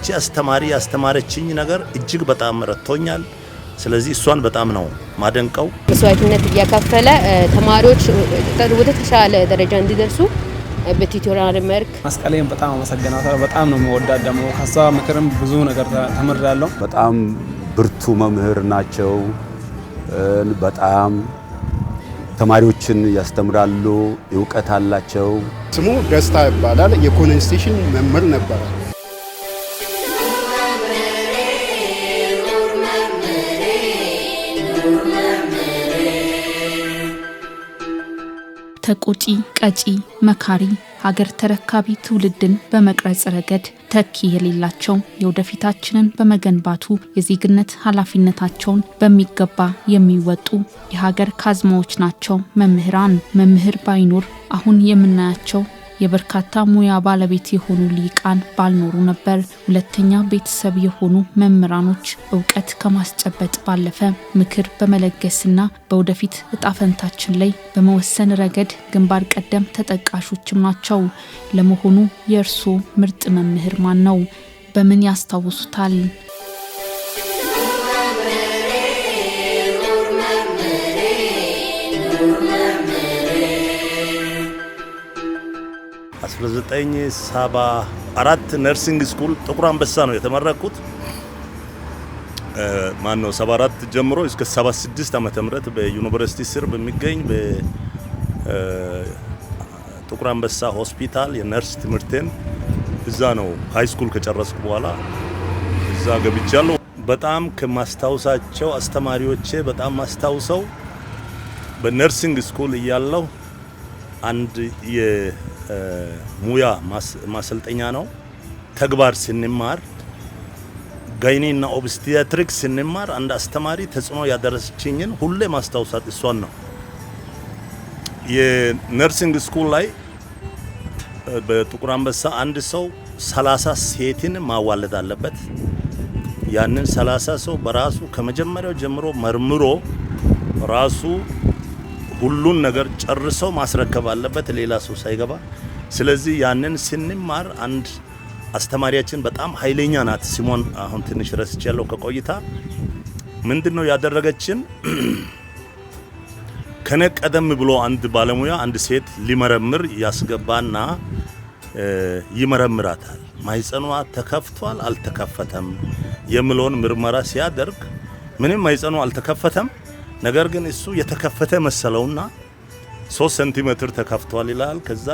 ያቺ አስተማሪ ያስተማረችኝ ነገር እጅግ በጣም ረድቶኛል። ስለዚህ እሷን በጣም ነው ማደንቀው። መስዋዕትነት እያከፈለ ተማሪዎች ወደ ተሻለ ደረጃ እንዲደርሱ በቲዩቶሪያል መልክ መስቀሌን በጣም አመሰግናለሁ። በጣም ነው የምወዳት። ደግሞ ከሷ ምክርም ብዙ ነገር ተምሬያለሁ። በጣም ብርቱ መምህር ናቸው። በጣም ተማሪዎችን ያስተምራሉ፣ ዕውቀት አላቸው። ስሙ ደስታ ይባላል። የኮንስቲቱሽን መምህር ነበር። ተቆጪ ቀጪ መካሪ ሀገር ተረካቢ ትውልድን በመቅረጽ ረገድ ተኪ የሌላቸው የወደፊታችንን በመገንባቱ የዜግነት ኃላፊነታቸውን በሚገባ የሚወጡ የሀገር ካዝማዎች ናቸው መምህራን። መምህር ባይኖር አሁን የምናያቸው የበርካታ ሙያ ባለቤት የሆኑ ሊቃን ባልኖሩ ነበር። ሁለተኛ ቤተሰብ የሆኑ መምህራኖች ዕውቀት ከማስጨበጥ ባለፈ ምክር በመለገስና በወደፊት እጣፈንታችን ላይ በመወሰን ረገድ ግንባር ቀደም ተጠቃሾችም ናቸው። ለመሆኑ የእርሶ ምርጥ መምህር ማን ነው? በምን ያስታውሱታል? በ1974 ነርሲንግ ስኩል ጥቁር አንበሳ ነው የተመረኩት። ማነው 74 ጀምሮ እስከ 76 ዓመተ ምህረት በዩኒቨርሲቲ ስር በሚገኝ በጥቁር አንበሳ ሆስፒታል የነርስ ትምህርቴን እዛ ነው ሃይ ስኩል ከጨረስኩ በኋላ እዛ ገብቻለሁ። በጣም ከማስታውሳቸው አስተማሪዎቼ በጣም ማስታውሰው በነርሲንግ ስኩል እያለሁ አንድ የሙያ ማሰልጠኛ ነው ተግባር ስንማር ጋይኒና ኦብስቲያትሪክስ ስንማር አንድ አስተማሪ ተጽዕኖ ያደረሰችኝን ሁሌ ማስታውሳት እሷን ነው። የነርሲንግ ስኩል ላይ በጥቁር አንበሳ አንድ ሰው 30 ሴትን ማዋለድ አለበት። ያንን 30 ሰው በራሱ ከመጀመሪያው ጀምሮ መርምሮ ራሱ ሁሉን ነገር ጨርሶ ማስረከብ አለበት ሌላ ሰው ሳይገባ። ስለዚህ ያንን ስንማር አንድ አስተማሪያችን በጣም ኃይለኛ ናት። ሲሞን አሁን ትንሽ ረስቻለሁ ከቆይታ ምንድነው ያደረገችን? ከነቀደም ብሎ አንድ ባለሙያ አንድ ሴት ሊመረምር ያስገባና ይመረምራታል። ማይጸኗ ተከፍቷል አልተከፈተም የሚለውን ምርመራ ሲያደርግ ምንም ማይጸኗ አልተከፈተም። ነገር ግን እሱ የተከፈተ መሰለውና 3 ሴንቲሜትር ተከፍቷል ይላል። ከዛ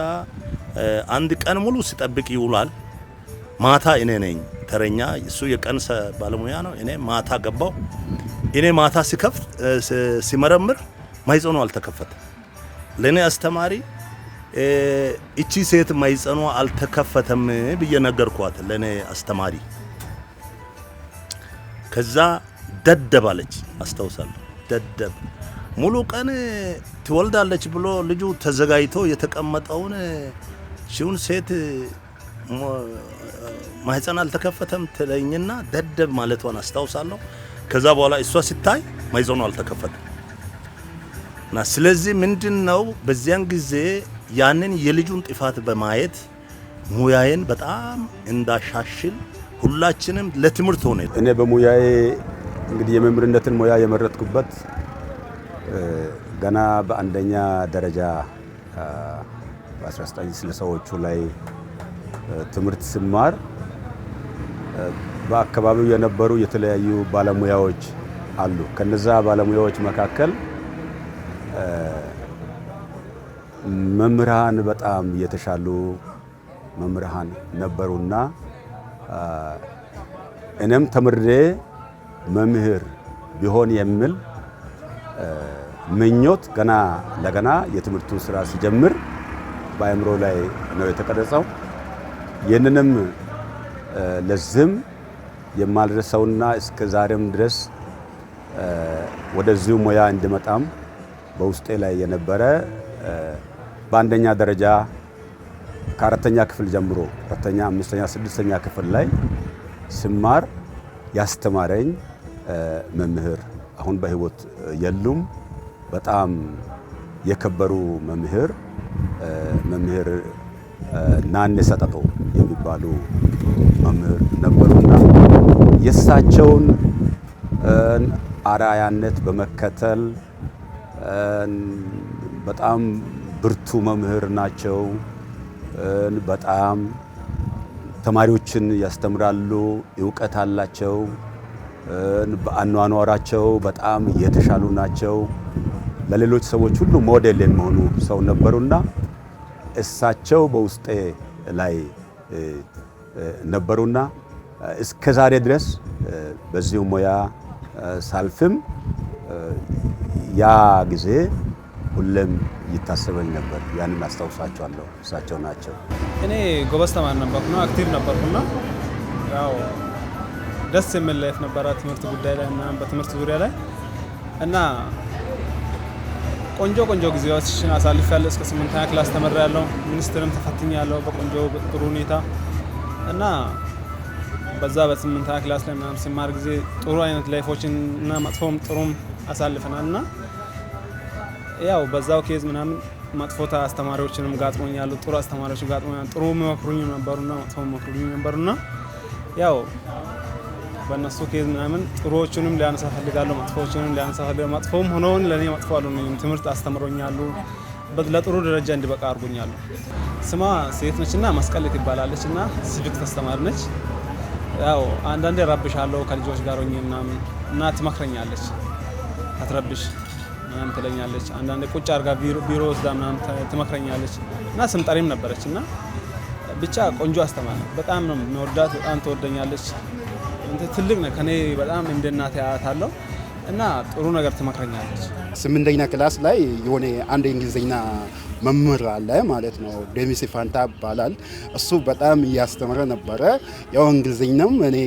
አንድ ቀን ሙሉ ሲጠብቅ ይውላል። ማታ እኔ ነኝ ተረኛ፣ እሱ የቀን ባለሙያ ነው። እኔ ማታ ገባው። እኔ ማታ ሲከፍት ሲመረምር ማይጸኗ አልተከፈተም። ለኔ አስተማሪ እቺ ሴት ማይጸኗ አልተከፈተም ብዬ ነገርኳት ለኔ አስተማሪ። ከዛ ደደባለች አስታውሳለሁ። ደደብ ሙሉ ቀን ትወልዳለች ብሎ ልጁ ተዘጋጅቶ የተቀመጠውን ሺውን ሴት ማህፀን አልተከፈተም ትለኝና ደደብ ማለቷን አስታውሳለሁ። ከዛ በኋላ እሷ ሲታይ ማህፀኑ አልተከፈተም። እና ስለዚህ ምንድነው በዚያን ጊዜ ያንን የልጁን ጥፋት በማየት ሙያዬን በጣም እንዳሻሽል ሁላችንም ለትምህርት ሆነ። እኔ በሙያዬ እንግዲህ የመምህርነትን ሙያ የመረጥኩበት ገና በአንደኛ ደረጃ በ1960ዎቹ ላይ ትምህርት ስማር በአካባቢው የነበሩ የተለያዩ ባለሙያዎች አሉ። ከነዛ ባለሙያዎች መካከል መምህራን በጣም የተሻሉ መምህራን ነበሩና እኔም ተምሬ መምህር ቢሆን የሚል ምኞት ገና ለገና የትምህርቱን ስራ ሲጀምር በአእምሮ ላይ ነው የተቀረጸው። ይህንንም ለዝም የማልረሳውና እስከ ዛሬም ድረስ ወደዚሁ ሙያ እንድመጣም በውስጤ ላይ የነበረ በአንደኛ ደረጃ ከአራተኛ ክፍል ጀምሮ አራተኛ፣ አምስተኛ፣ ስድስተኛ ክፍል ላይ ስማር ያስተማረኝ መምህር አሁን በህይወት የሉም። በጣም የከበሩ መምህር ናኔ ሰጠጦ የሚባሉ መምህር ነበሩ። የእሳቸውን አራያነት በመከተል በጣም ብርቱ መምህር ናቸው። በጣም ተማሪዎችን ያስተምራሉ፣ ዕውቀት አላቸው። በአኗኗራቸው በጣም የተሻሉ ናቸው። ለሌሎች ሰዎች ሁሉ ሞዴል የሚሆኑ ሰው ነበሩና እሳቸው በውስጤ ላይ ነበሩና እስከ ዛሬ ድረስ በዚሁ ሙያ ሳልፍም ያ ጊዜ ሁሌም ይታሰበኝ ነበር። ያንን አስታውሳቸዋለሁ። እሳቸው ናቸው። እኔ ጎበዝ ተማሪ ነበርኩና አክቲቭ ነበርኩና ያው ደስ የሚል ላይፍ ነበረ ትምህርት ጉዳይ ላይ እና በትምህርት ዙሪያ ላይ እና ቆንጆ ጊዜዎችን አሳልፌያለሁ። እስከ 8ኛ ክላስ ተመርቄያለሁ። ሚኒስትርም ተፈትኛለሁ በቆንጆ ጥሩ ሁኔታ እና በዛ በ8ኛ ክላስ ላይ ምናምን ሲማር ጊዜ ጥሩ አይነት ላይፎችን እና መጥፎም ጥሩም አሳልፈናል እና ያው በዛው ኬዝ ምናምን መጥፎ አስተማሪዎችንም ጋጥሞኛል፣ ጥሩ አስተማሪዎች ጋጥሞኛል። ጥሩ መክሩኝ ነበሩና መጥፎ መክሩኝ ነበሩና ያው በእነሱ ኬዝ ምናምን ጥሩዎቹንም ሊያነሳ ፈልጋለሁ፣ መጥፎዎቹንም ሊያነሳ ፈልጋለሁ። መጥፎም ሆነውን ለኔ መጥፎ አልሆነኝም። ትምህርት አስተምሮኛሉ፣ ለጥሩ ደረጃ እንዲበቃ አድርጎኛሉ። ስሟ ሴት ነችና መስቀል ትባላለችና ሲቪክስ አስተማሪ ነች። ያው አንዳንዴ ረብሻለሁ ከልጆች ጋር ሆኜ ምናምን እና ትመክረኛለች። አትረብሽ ምናምን ትለኛለች። አንዳንዴ ቁጭ አድርጋ ቢሮ ወስዳ ምናምን ትመክረኛለች እና ስምጠሪም ነበረች እና ብቻ ቆንጆ አስተማሪ በጣም ነው የምወዳት። በጣም ትወደኛለች። ትልቅ ነው ከኔ በጣም እንደ እናቴ አያታለሁ እና ጥሩ ነገር ትመክረኛለች። 8ኛ ክላስ ላይ የሆነ አንድ እንግሊዝኛ መምህር አለ ማለት ነው። ደሚስ ፋንታ ይባላል። እሱ በጣም እያስተማረ ነበረ። ያው እንግሊዝኛም እኔ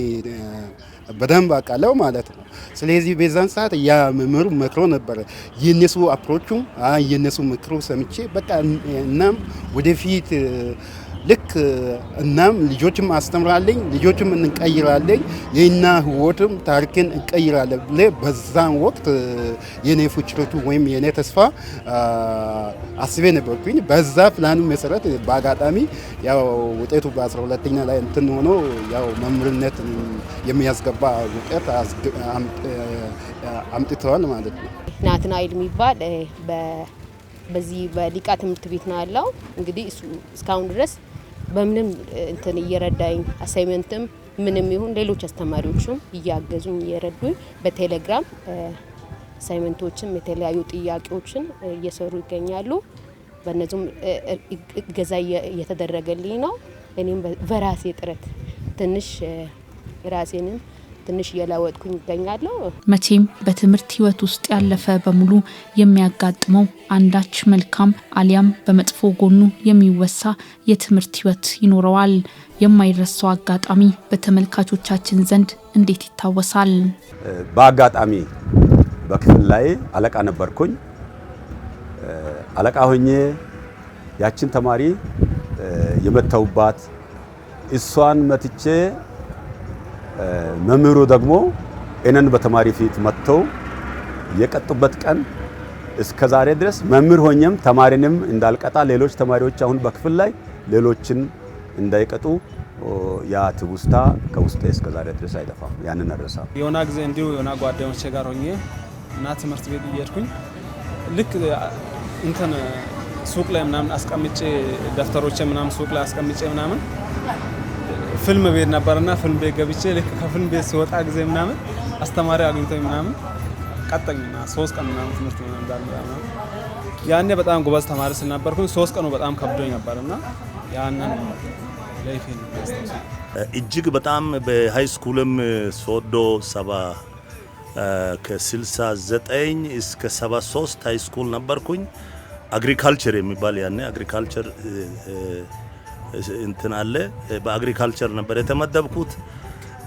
በደንብ አውቃለሁ ማለት ነው። ስለዚህ በዛን ሰዓት ያ መምህር መክሮ ነበረ። የነሱ አፕሮቹ የነሱ ምክሩ ሰምቼ በቃ እናም ወደፊት ልክ እናም ልጆችም አስተምራለኝ፣ ልጆችም እንቀይራለኝ፣ የና ህይወትም ታሪክን እንቀይራለን ብለ በዛን ወቅት የኔ ፉችረቱ ወይም የኔ ተስፋ አስቤ ነበርኩኝ። በዛ ፕላኑ መሰረት በአጋጣሚ ያው ውጤቱ በ12ኛ ላይ እንትን ሆኖ ያው መምህርነት የሚያስገባ ውጤት አምጥተዋል ማለት ነው። ናትናኤል የሚባል በዚህ በሊቃ ትምህርት ቤት ነው ያለው። እንግዲህ እሱ እስካሁን ድረስ በምንም እንትን እየረዳኝ አሳይመንትም ምንም ይሁን ሌሎች አስተማሪዎችም እያገዙኝ እየረዱኝ በቴሌግራም አሳይመንቶችም የተለያዩ ጥያቄዎችን እየሰሩ ይገኛሉ። በእነዚህም እገዛ እየተደረገልኝ ነው። እኔም በራሴ ጥረት ትንሽ ራሴንም ትንሽ እየለወጥኩኝ ይገኛለሁ። መቼም በትምህርት ህይወት ውስጥ ያለፈ በሙሉ የሚያጋጥመው አንዳች መልካም አሊያም በመጥፎ ጎኑ የሚወሳ የትምህርት ህይወት ይኖረዋል። የማይረሳው አጋጣሚ በተመልካቾቻችን ዘንድ እንዴት ይታወሳል? በአጋጣሚ በክፍል ላይ አለቃ ነበርኩኝ። አለቃ ሆኜ ያችን ተማሪ የመተውባት እሷን መትቼ መምህሩ ደግሞ እኔን በተማሪ ፊት መጥተው የቀጡበት ቀን እስከ ዛሬ ድረስ መምህር ሆኜም ተማሪንም እንዳልቀጣ ሌሎች ተማሪዎች አሁን በክፍል ላይ ሌሎችን እንዳይቀጡ ያ ትውስታ ከውስጤ እስከ ዛሬ ድረስ አይጠፋም። ያንን አረሳም። የሆነ ጊዜ እንዲሁ የሆነ ጓደኞቼ ጋር ሆኜ እና ትምህርት ቤት እየሄድኩኝ ልክ እንትን ሱቅ ላይ ምናምን አስቀምጬ ደፍተሮቼ ምናምን ሱቅ ላይ አስቀምጬ ምናምን ፊልም ቤት ነበርና ፊልም ቤት ገብቼ ልክ ከፊልም ቤት ሲወጣ ጊዜ ምናምን አስተማሪ አግኝቶኝ ምናምን ቀጠኝና 3 ቀን ምናምን ትምህርት ምናምን ያኔ በጣም ጎበዝ ተማሪ ስለነበርኩኝ 3 ቀኑ በጣም ከብዶኝ ነበርና ያንን ላይፌን እጅግ በጣም በሃይ ስኩልም ሶዶ 70 ከ69 እስከ 73 ሃይ ስኩል ነበርኩኝ። አግሪካልቸር የሚባል ያኔ አግሪካልቸር እንትን አለ። በአግሪካልቸር ነበር የተመደብኩት።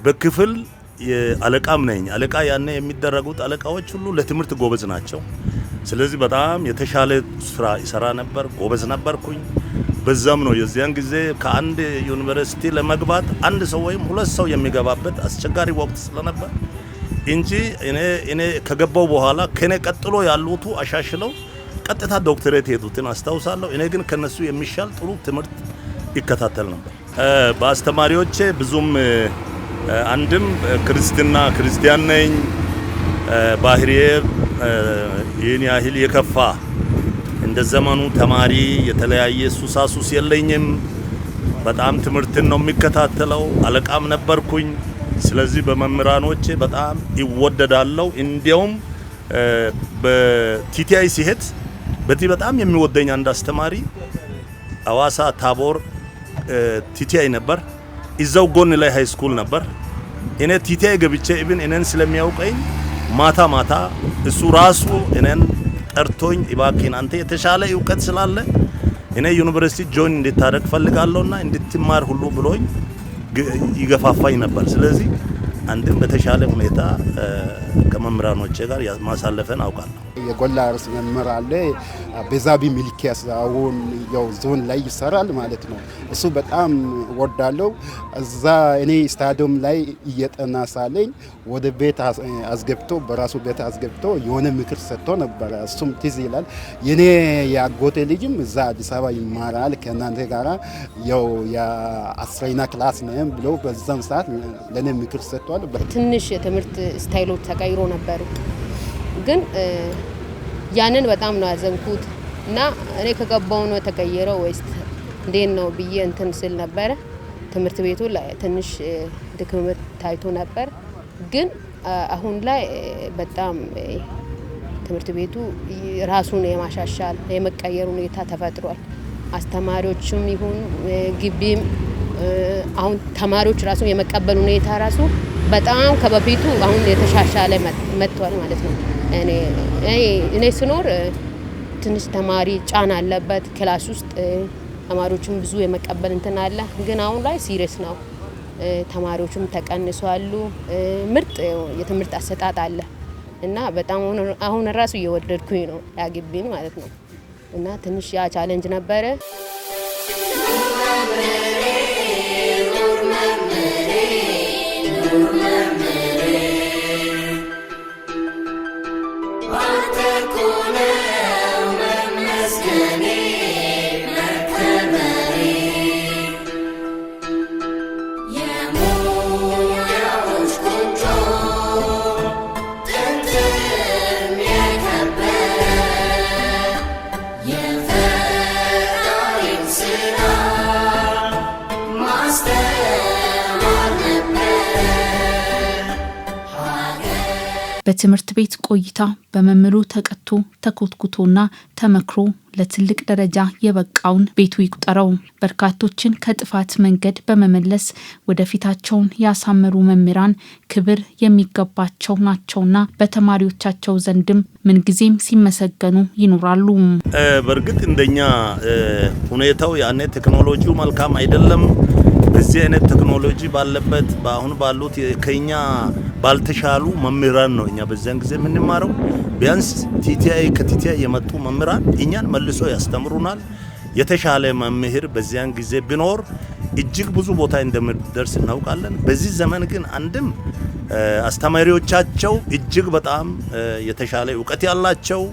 በክፍል አለቃም ነኝ። አለቃ ያኔ የሚደረጉት አለቃዎች ሁሉ ለትምህርት ጎበዝ ናቸው። ስለዚህ በጣም የተሻለ ስራ ይሰራ ነበር። ጎበዝ ነበርኩኝ። በዛም ነው የዚያን ጊዜ ከአንድ ዩኒቨርሲቲ ለመግባት አንድ ሰው ወይም 2 ሰው የሚገባበት አስቸጋሪ ወቅት ስለነበር እንጂ እኔ ከገባው በኋላ ከኔ ቀጥሎ ያሉት አሻሽለው ቀጥታ ዶክተሬት ሄዱትን አስታውሳለሁ። እኔ ግን ከነሱ የሚሻል ጥሩ ትምህርት ይከታተል ነበር። በአስተማሪዎቼ ብዙም አንድም ክርስቲያን ነኝ። ባህሪዬ ይህን ያህል የከፋ እንደ ዘመኑ ተማሪ የተለያየ ሱሳሱስ የለኝም። በጣም ትምህርትን ነው የሚከታተለው። አለቃም ነበርኩኝ። ስለዚህ በመምህራኖቼ በጣም ይወደዳለሁ። እንዲያውም በቲቲአይ ሲሄድ በጣም የሚወደኝ አንድ አስተማሪ አዋሳ ታቦር ቲቲአይ ነበር። እዛው ጎን ላይ ሃይ ስኩል ነበር። እኔ ቲቲአይ ገብቼ ኢቭን እኔን ስለሚያውቀኝ ማታ እሱ ራሱ እኔን ጠርቶኝ እባክህን አንተ የተሻለ እውቀት ስላለ እኔ ዩኒቨርሲቲ ጆይን እንድታደርግ ፈልጋለሁና እንድትማር ሁሉ ብሎኝ ይገፋፋኝ ነበር። ስለዚህ አንድም በተሻለ ሁኔታ ከመምህራኖቼ ጋር ማሳለፈን አውቃለሁ። የጎላ ርዕሰ መምህር አለ ቤዛቢ ሚልኪያስ አሁን ያው ዞን ላይ ይሰራል ማለት ነው። እሱ በጣም ወዳለው እዛ እኔ ስታዲየም ላይ እየጠና ሳለኝ ወደ ቤት አስገብቶ በራሱ ቤት አስገብቶ የሆነ ምክር ሰጥቶ ነበረ። እሱም ትዝ ይላል። የኔ ያጎቴ ልጅም እዛ አዲስ አበባ ይማራል ከእናንተ ጋራ ያው የ10ኛ ክላስ ነን ብሎ በዛም ሰዓት ለኔ ምክር ሰጥቷል። ትንሽ የትምህርት ስታይሎች ተቀይሮ ነበሩ ግን ያንን በጣም ነው ያዘንኩት እና እኔ ከገባው ነው የተቀየረው ወይስ እንዴት ነው ብዬ እንትን ስል ነበረ። ትምህርት ቤቱ ላይ ትንሽ ድክመት ታይቶ ነበር ግን አሁን ላይ በጣም ትምህርት ቤቱ ራሱን የማሻሻል የመቀየር ሁኔታ ተፈጥሯል። አስተማሪዎችም ይሁን ግቢም አሁን ተማሪዎች ራሱ የመቀበል ሁኔታ ራሱ በጣም ከበፊቱ አሁን የተሻሻለ መጥቷል ማለት ነው። እኔ ስኖር ትንሽ ተማሪ ጫና አለበት ክላስ ውስጥ ተማሪዎችም ብዙ የመቀበል እንትን አለ። ግን አሁን ላይ ሲሪየስ ነው። ተማሪዎችም ተቀንሷሉ። ምርጥ የትምህርት አሰጣጥ አለ እና በጣም አሁን ራሱ እየወደድኩኝ ነው ያግቢን ማለት ነው እና ትንሽ ያ ቻሌንጅ ነበረ። በትምህርት ቤት ቆይታ በመምህሩ ተቀጥቶ ተኮትኩቶና ተመክሮ ለትልቅ ደረጃ የበቃውን ቤቱ ይቁጠረው። በርካቶችን ከጥፋት መንገድ በመመለስ ወደፊታቸውን ያሳመሩ መምህራን ክብር የሚገባቸው ናቸውና በተማሪዎቻቸው ዘንድም ምንጊዜም ሲመሰገኑ ይኖራሉ። በእርግጥ እንደኛ ሁኔታው ያኔ ቴክኖሎጂው መልካም አይደለም። በዚህ አይነት ቴክኖሎጂ ባለበት በአሁን ባሉት ከኛ ባልተሻሉ መምህራን ነው እኛ በዚያን ጊዜ የምንማረው። ቢያንስ ከቲቲአይ የመጡ መምህራን እኛን መልሶ ያስተምሩናል። የተሻለ መምህር በዚያን ጊዜ ቢኖር እጅግ ብዙ ቦታ እንደምደርስ እናውቃለን። በዚህ ዘመን ግን አንድም አስተማሪዎቻቸው እጅግ በጣም የተሻለ እውቀት ያላቸው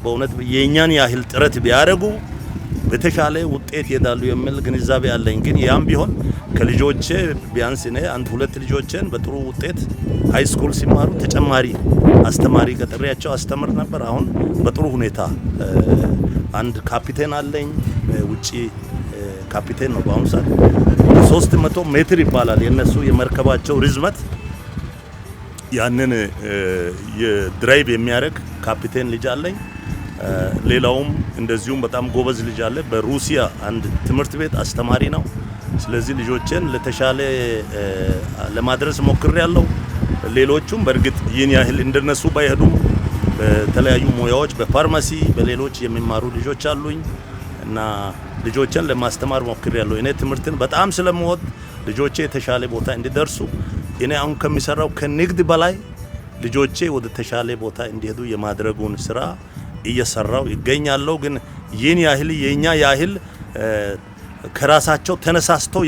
በእውነት የኛን ያህል ጥረት ቢያደርጉ በተሻለ ውጤት ይሄዳሉ የሚል ግንዛቤ ያለኝ። ግን ያም ቢሆን ከልጆቼ ቢያንስ እኔ አንድ ሁለት ልጆቼን በጥሩ ውጤት ሃይ ስኩል ሲማሩ ተጨማሪ አስተማሪ ቀጥሬያቸው አስተምር ነበር። አሁን በጥሩ ሁኔታ አንድ ካፒቴን አለኝ፣ ውጪ ካፒቴን ነው በአሁኑ ሰዓት። 300 ሜትር ይባላል የነሱ የመርከባቸው ርዝመት። ያንን የድራይቭ የሚያደርግ ካፒቴን ልጅ አለኝ። ሌላውም እንደዚሁም በጣም ጎበዝ ልጅ አለ። በሩሲያ አንድ ትምህርት ቤት አስተማሪ ነው። ስለዚህ ልጆችን ለተሻለ ለማድረስ ሞክሬያለሁ። ሌሎቹም በእርግጥ ይህን ያህል እንደነሱ ባይሄዱም በተለያዩ ሙያዎች በፋርማሲ በሌሎች የሚማሩ ልጆች አሉኝ እና ልጆችን ለማስተማር ሞክሬያለሁ። እኔ ትምህርትን በጣም ስለምወድ ልጆቼ የተሻለ ቦታ እንዲደርሱ እኔ አሁን ከሚሰራው ከንግድ በላይ ልጆቼ ወደ ተሻለ ቦታ እንዲሄዱ የማድረጉን ስራ እየሰራው ይገኛለሁ። ግን ይህን ያህል የኛ ያህል ከራሳቸው ተነሳስተው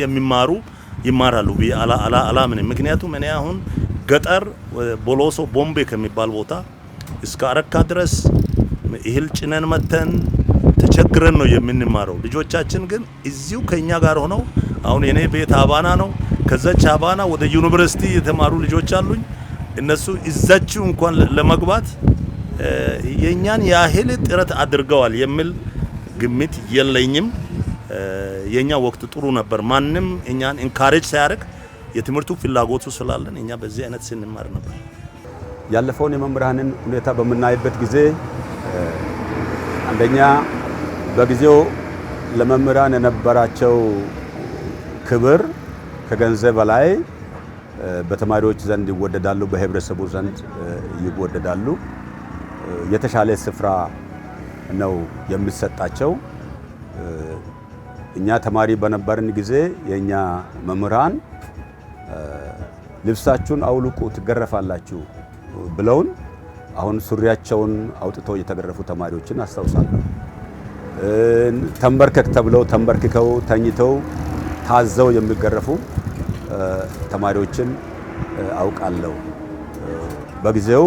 ይማራሉ ብዬ አላምንም። ምክንያቱም እኔ አሁን ገጠር ቦሎሶ ቦምቤ ከሚባል ቦታ እስከ አረካ ድረስ እህል ጭነን መተን ተቸግረን ነው የምንማረው። ልጆቻችን ግን እዚሁ ከኛ ጋር ሆነው አሁን የኔ ቤት አባና ነው። ከዛ ቻባና ወደ ዩኒቨርሲቲ የተማሩ ልጆች አሉኝ። እነሱ እዛችሁ እንኳን ለመግባት የኛን ያህል ጥረት አድርገዋል የሚል ግምት የለኝም። የኛ ወቅት ጥሩ ነበር። ማንም እኛን ኢንካሬጅ ሳያደርግ የትምህርቱ ፍላጎቱ ስላለን እኛ በዚህ አይነት ስንማር ነበር። ያለፈውን የመምህራንን ሁኔታ በምናይበት ጊዜ አንደኛ በጊዜው ለመምህራን የነበራቸው ክብር ከገንዘብ በላይ በተማሪዎች ዘንድ ይወደዳሉ፣ በህብረተሰቡ ዘንድ ይወደዳሉ። የተሻለ ስፍራ ነው የሚሰጣቸው። እኛ ተማሪ በነበርን ጊዜ የኛ መምህራን ልብሳችሁን አውልቁ ትገረፋላችሁ ብለውን አሁን ሱሪያቸውን አውጥተው የተገረፉ ተማሪዎችን አስታውሳለሁ። ተንበርከክ ተብለው ተንበርክከው ተኝተው ታዘው የሚገረፉ ተማሪዎችን አውቃለሁ። በጊዜው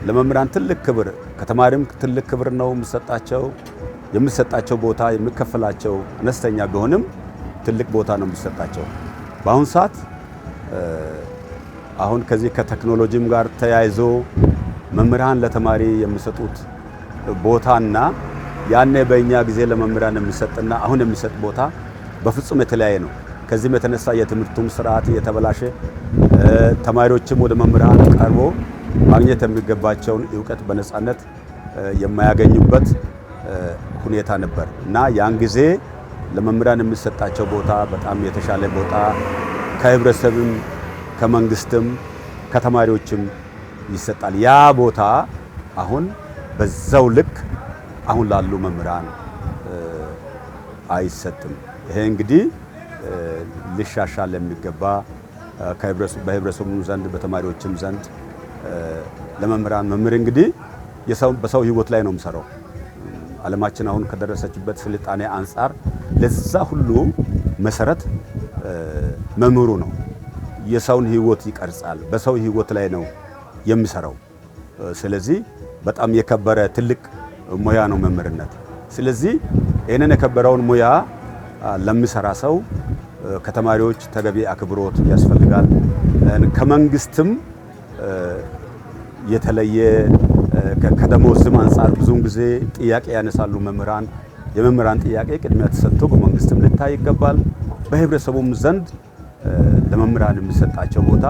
ለመምህራን ትልቅ ክብር ከተማሪም ትልቅ ክብር ነው የሚሰጣቸው ቦታ የሚከፈላቸው አነስተኛ ቢሆንም ትልቅ ቦታ ነው የሚሰጣቸው። በአሁን ሰዓት አሁን ከዚህ ከቴክኖሎጂም ጋር ተያይዞ መምህራን ለተማሪ የሚሰጡት ቦታና ያኔ በእኛ ጊዜ ለመምህራን የሚሰጥና አሁን የሚሰጥ ቦታ በፍጹም የተለያየ ነው። ከዚህም የተነሳ የትምህርቱም ስርዓት የተበላሸ ተማሪዎችም ወደ መምህራን ቀርቦ ማግኘት የሚገባቸውን ዕውቀት በነፃነት የማያገኙበት ሁኔታ ነበር እና ያን ጊዜ ለመምህራን የሚሰጣቸው ቦታ በጣም የተሻለ ቦታ ከህብረተሰብም ከመንግስትም ከተማሪዎችም ይሰጣል። ያ ቦታ አሁን በዛው ልክ አሁን ላሉ መምህራን አይሰጥም። ይሄ እንግዲህ ሊሻሻል የሚገባ በህብረተሰቡ ዘንድ በተማሪዎችም ዘንድ ለመምህራን መምህር እንግዲህ በሰው ህይወት ላይ ነው የሚሰራው። ዓለማችን አሁን ከደረሰችበት ስልጣኔ አንጻር ለዛ ሁሉ መሰረት መምህሩ ነው። የሰውን ህይወት ይቀርጻል። በሰው ህይወት ላይ ነው የሚሰራው። ስለዚህ በጣም የከበረ ትልቅ ሙያ ነው መምህርነት። ስለዚህ ይህንን የከበረውን ሙያ ለሚሰራ ሰው ከተማሪዎች ተገቢ አክብሮት ያስፈልጋል። ከመንግስትም የተለየ ከደሞዝም አንጻር ብዙውን ጊዜ ጥያቄ ያነሳሉ መምህራን። የመምህራን ጥያቄ ቅድሚያ ተሰጥቶ በመንግስትም ሊታይ ይገባል። በህብረተሰቡም ዘንድ ለመምህራን የሚሰጣቸው ቦታ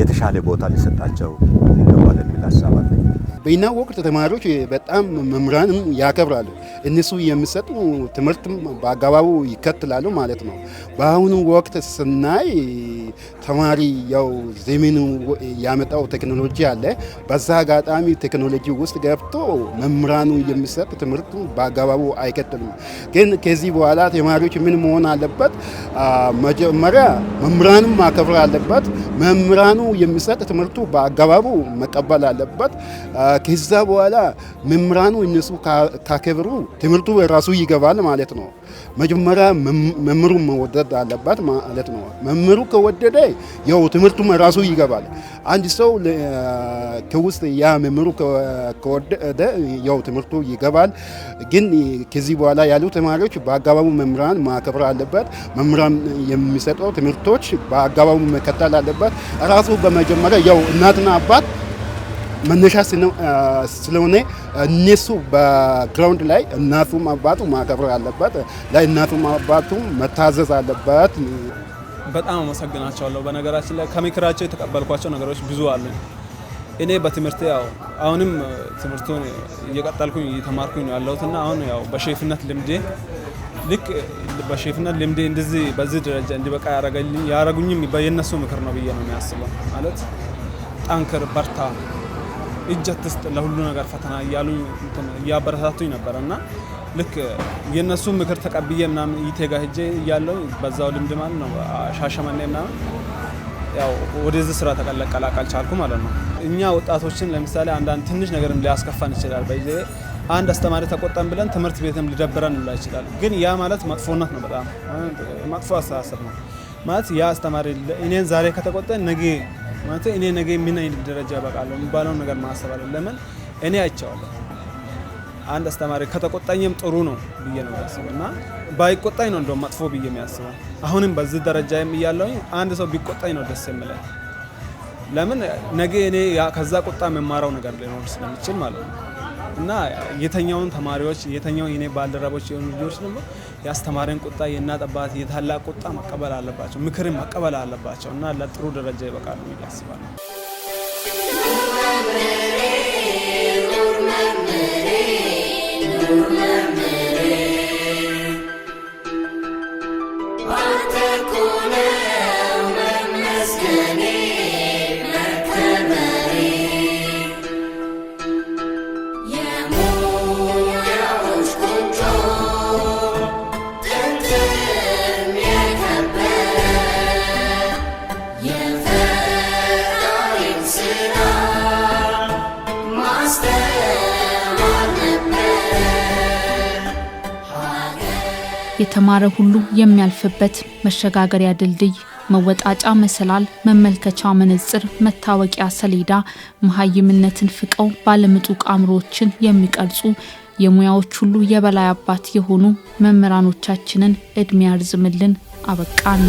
የተሻለ ቦታ ሊሰጣቸው ይገባል የሚል ሀሳብ አለኝ። በእኛ ወቅት ተማሪዎች በጣም መምህራንም ያከብራሉ። እነሱ የሚሰጡ ትምህርትም በአግባቡ ይከተላሉ ማለት ነው። በአሁኑ ወቅት ስናይ ተማሪ ያው ዘመኑ ያመጣው ቴክኖሎጂ አለ። በዛ አጋጣሚ ቴክኖሎጂ ውስጥ ገብቶ መምህራኑ የሚሰጥ ትምህርቱ በአግባቡ አይከተሉም። ግን ከዚህ በኋላ ተማሪዎች ምን መሆን አለበት? መጀመሪያ መምህራንም ማከብር አለበት። መምህራኑ የሚሰጥ ትምህርቱ በአግባቡ መቀበል አለበት። ከዛ በኋላ መምህራኑ እነሱ ካከብሩ ትምህርቱ ራሱ ይገባል ማለት ነው። መጀመሪያ መምህሩ መወደድ አለበት ማለት ነው። መምህሩ ከወደደ ያው ትምህርቱ ራሱ ይገባል። አንድ ሰው ከውስጥ ያ መምህሩ ከወደደ ያው ትምህርቱ ይገባል። ግን ከዚህ በኋላ ያሉ ተማሪዎች በአግባቡ መምህራን ማከብር አለበት። መምህራን የሚሰጠው ትምህርቶች በአግባቡ መከተል አለበት። ራሱ በመጀመሪያ ያው እናትና አባት መነሻ ስለሆነ እነሱ በግራውንድ ላይ እናቱም አባቱ ማከብር አለበት። ለእናቱም አባቱ መታዘዝ አለበት። በጣም አመሰግናቸዋለሁ። በነገራችን ላይ ከምክራቸው የተቀበልኳቸው ነገሮች ብዙ አሉ። እኔ በትምህርቴ ያው አሁንም ትምህርቱን እየቀጠልኩኝ እየተማርኩኝ ነው ያለሁትና አሁን ያው በሼፍነት ልምዴ ልክ በሼፍነት ልምዴ እንደዚህ በዚህ ደረጃ እንዲበቃ ያረጉኝም የነሱ ምክር ነው ብዬ ነው የሚያስበው። ማለት ጠንክር፣ በርታ፣ እጅ አትስጥ፣ ለሁሉ ነገር ፈተና እያሉ እያበረታቱኝ ነበር እና ልክ የነሱ ምክር ተቀብዬ ምናምን ይቴጋ ሄጄ እያለሁ በዛው ልምድ ማለት ነው ሻሸመኔ ምናምን ያው ወደዚህ ስራ ተቀላቀል ቻልኩ ማለት ነው። እኛ ወጣቶችን ለምሳሌ አንዳንድ ትንሽ ነገርም ሊያስከፋን ይችላል። በዚህ አንድ አስተማሪ ተቆጣን ብለን ትምህርት ቤትም ሊደብረን ይችላል። ግን ያ ማለት መጥፎነት ነው፣ በጣም መጥፎ አስተሳሰብ ነው። ማለት ያ አስተማሪ እኔን ዛሬ ከተቆጣን ነገ ማለት እኔ ነገ ምን አይነት ደረጃ በቃለሁ የሚባለው ነገር ማሰብ አለ። ለምን እኔ አይቻለሁ አንድ አስተማሪ ከተቆጣኝም ጥሩ ነው ብዬ ነው ያስበውና ባይቆጣኝ ነው እንደው መጥፎ ብዬ የሚያስበው። አሁንም በዚህ ደረጃም እያለሁ አንድ ሰው ቢቆጣኝ ነው ደስ የሚለኝ። ለምን ነገ እኔ ከዛ ቁጣ የማራው ነገር ሊኖር ስለሚችል ማለት ነው። እና የተኛውን ተማሪዎች የተኛው የኔ ባልደረቦች የሆኑ ልጆች ደግሞ ያስተማረን ቁጣ የእናት አባት የታላቅ ቁጣ መቀበል አለባቸው፣ ምክርን መቀበል አለባቸው እና ለጥሩ ደረጃ ይበቃሉ ብዬ አስባለሁ። የተማረ ሁሉ የሚያልፍበት መሸጋገሪያ ድልድይ፣ መወጣጫ መሰላል፣ መመልከቻ መነጽር፣ መታወቂያ ሰሌዳ፣ መሀይምነትን ፍቀው ባለምጡቅ አእምሮዎችን የሚቀርጹ የሙያዎች ሁሉ የበላይ አባት የሆኑ መምህራኖቻችንን እድሜ ያርዝምልን። አበቃን።